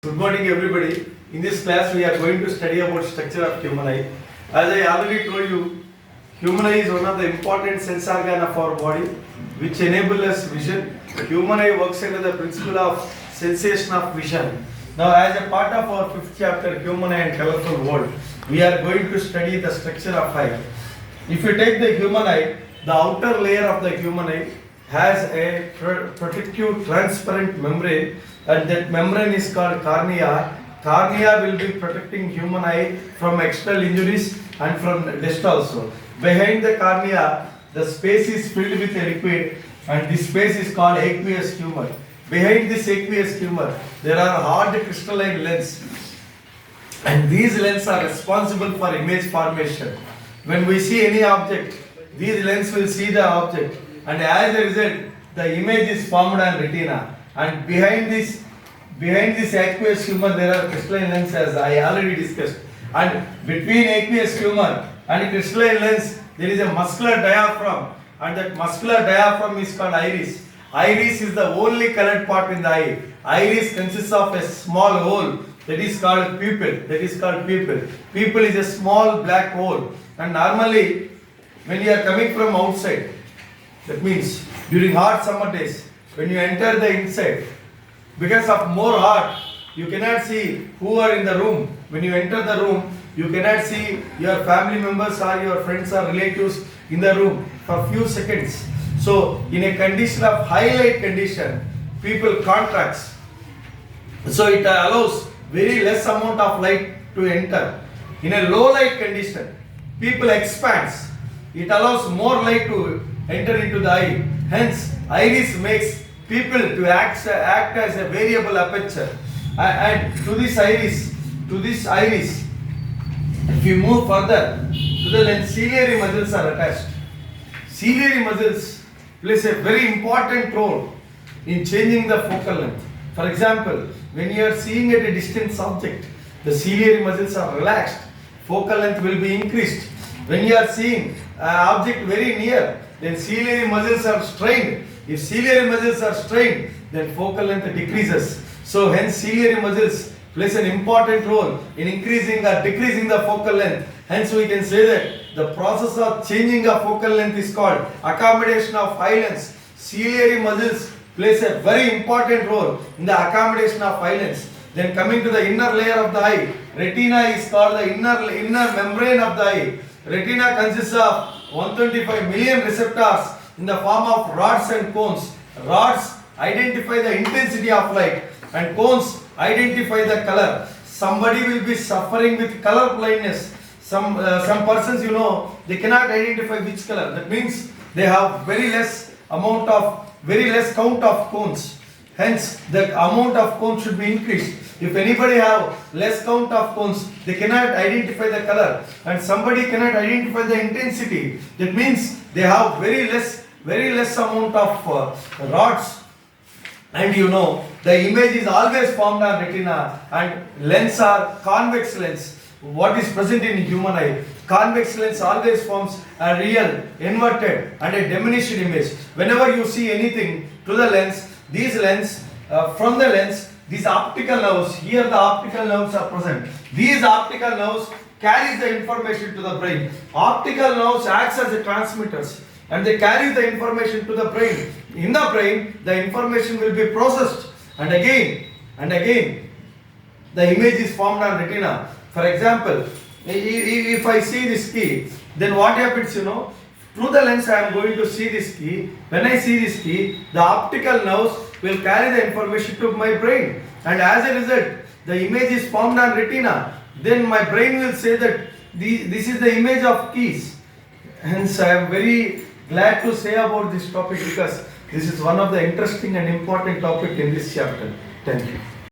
Good morning everybody. In this class we are going to study about structure of human eye. As I already told you, human eye is one of the important sense organ of our body which enable us vision. Human eye works under the principle of sensation of vision. Now as a part of our fifth chapter, Human Eye and Colorful World, we are going to study the structure of eye. If you take the human eye, the outer layer of the human eye has a protective transparent membrane, and that membrane is called cornea. Cornea will be protecting human eye from external injuries and from dust also. Behind the cornea, the space is filled with a liquid, and this space is called aqueous humor. Behind this aqueous humor, there are hard crystalline lenses, and these lenses are responsible for image formation. When we see any object, these lenses will see the object, and as a result, the image is formed on retina. And behind this aqueous humor, there are crystalline lenses, as I already discussed. And between aqueous humor and crystalline lens, there is a muscular diaphragm, and that muscular diaphragm is called iris. Iris is the only colored part in the eye. Iris consists of a small hole that is called pupil. Pupil is a small black hole, and normally when you are coming from outside, that means during hot summer days, when you enter the inside, because of more hot, you cannot see who are in the room. When you enter the room, you cannot see your family members or your friends or relatives in the room for few seconds. So in a condition of high light condition, people contracts. So it allows very less amount of light to enter. In a low light condition, people expands. It allows more light to enter into the eye. Hence, iris makes people to act as a variable aperture. And to this iris, if you move further to the lens, ciliary muscles are attached. Ciliary muscles plays a very important role in changing the focal length. For example, when you are seeing at a distance object, the ciliary muscles are relaxed, focal length will be increased. When you are seeing an object very near, then ciliary muscles are strained. If ciliary muscles are strained, then focal length decreases. So hence ciliary muscles plays an important role in increasing or decreasing the focal length. Hence we can say that the process of changing a focal length is called accommodation of eye lens. Ciliary muscles plays a very important role in the accommodation of eye lens. Then coming to the inner layer of the eye, retina is called the inner membrane of the eye. Retina consists of 125 million receptors in the form of rods and cones. Rods identify the intensity of light, and cones identify the color. Somebody will be suffering with color blindness. Some persons, they cannot identify which color. That means they have very less count of cones. Hence, the amount of cones should be increased. If anybody have less count of cones, they cannot identify the color, and somebody cannot identify the intensity. That means they have very less amount of rods. And the image is always formed on retina, and lens are convex lens. What is present in human eye? Convex lens always forms a real, inverted and a diminished image. Whenever you see anything to the lens, from the lens, these optical nerves, here the optical nerves are present. These optical nerves carries the information to the brain. Optical nerves acts as the transmitters, and they carry the information to the brain. In the brain, the information will be processed, and again, the image is formed on retina. For example, if I see this key, then what happens, through the lens I am going to see this key. When I see this key, the optical nerves will carry the information to my brain, and as a result, the image is formed on retina. Then my brain will say that this is the image of keys. Hence, I am very glad to say about this topic, because this is one of the interesting and important topic in this chapter. Thank you.